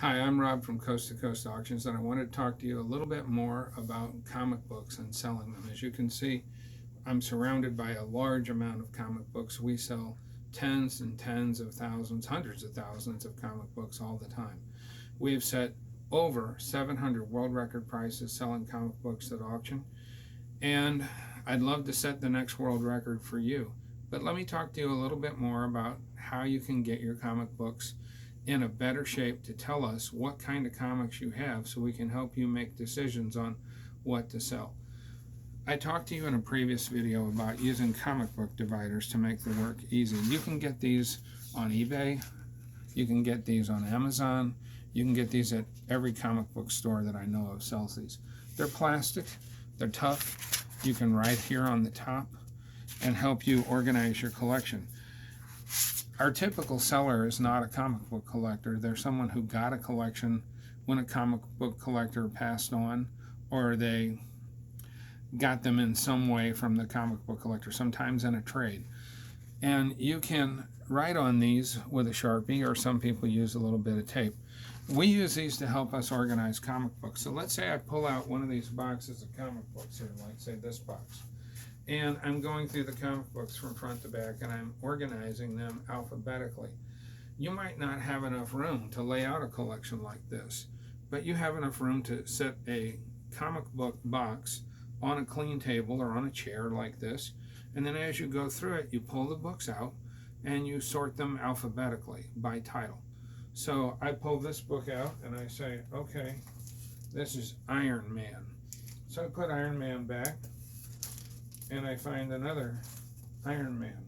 Hi, I'm Rob from Coast to Coast Auctions, and I want to talk to you a little bit more about comic books and selling them. As you can see, I'm surrounded by a large amount of comic books. We sell tens and tens of thousands, hundreds of thousands of comic books all the time. We've set over 700 world record prices selling comic books at auction, and I'd love to set the next world record for you. But let me talk to you a little bit more about how you can get your comic books in a better shape to tell us what kind of comics you have so we can help you make decisions on what to sell. I talked to you in a previous video about using comic book dividers to make the work easy. You can get these on eBay, you can get these on Amazon, you can get these at every comic book store that I know of sells these. They're plastic, they're tough, you can write here on the top and help you organize your collection. Our typical seller is not a comic book collector. They're someone who got a collection when a comic book collector passed on, or they got them in some way from the comic book collector, sometimes in a trade. And you can write on these with a Sharpie, or some people use a little bit of tape. We use these to help us organize comic books. So let's say I pull out one of these boxes of comic books here, like say this box. And I'm going through the comic books from front to back, and I'm organizing them alphabetically. You might not have enough room to lay out a collection like this, but you have enough room to set a comic book box on a clean table or on a chair like this, and then as you go through it, you pull the books out and you sort them alphabetically by title. So I pull this book out and I say, okay, this is Iron Man. So I put Iron Man back, and I find another Iron Man.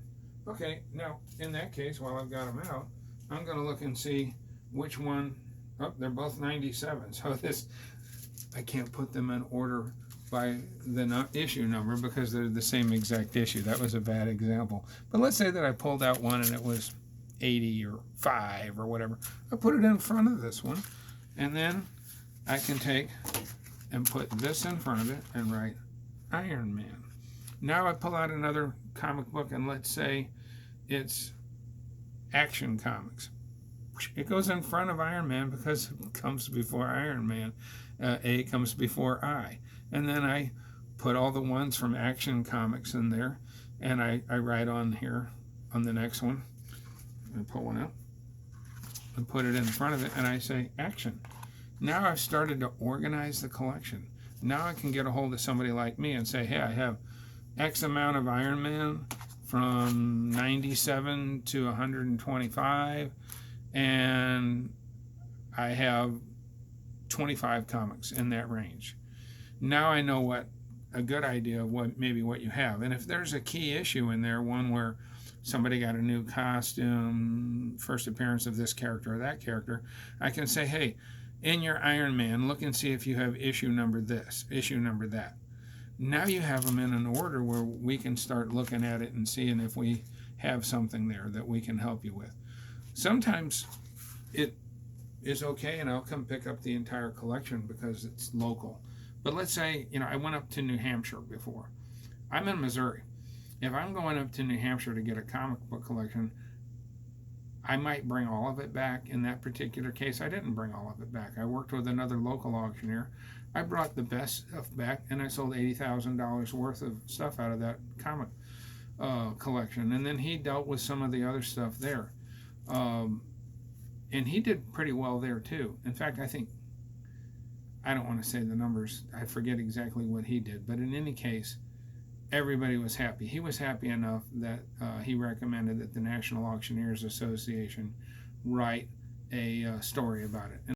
Okay, now in that case, while I've got them out, I'm going to look and see which one. Oh, they're both 97. So this, I can't put them in order by the issue number because they're the same exact issue. That was a bad example. But let's say that I pulled out one and it was 80 or 5 or whatever. I put it in front of this one, and then I can take and put this in front of it and write Iron Man. Now I pull out another comic book, and let's say it's Action Comics. It goes in front of Iron Man because it comes before Iron Man. A comes before I. And then I put all the ones from Action Comics in there, and I write on here on the next one. I pull one out and put it in front of it, and I say Action. Now I've started to organize the collection. Now I can get a hold of somebody like me and say, hey, I have X amount of Iron Man from 97 to 125, and I have 25 comics in that range. Now I know what a good idea of what you have. And if there's a key issue in there, one where somebody got a new costume, first appearance of this character or that character, I can say, hey, in your Iron Man, look and see if you have issue number this, issue number that. Now you have them in an order where we can start looking at it and seeing if we have something there that we can help you with. Sometimes it is okay, and I'll come pick up the entire collection because it's local. But let's say, I went up to New Hampshire before. I'm in Missouri. If I'm going up to New Hampshire to get a comic book collection, I might bring all of it back. In that particular case, I didn't bring all of it back. I worked with another local auctioneer. I brought the best stuff back, and I sold $80,000 worth of stuff out of that comic collection. And then he dealt with some of the other stuff there. And he did pretty well there, too. In fact, I don't want to say the numbers. I forget exactly what he did. But in any case, everybody was happy. He was happy enough that he recommended that the National Auctioneers Association write a story about it.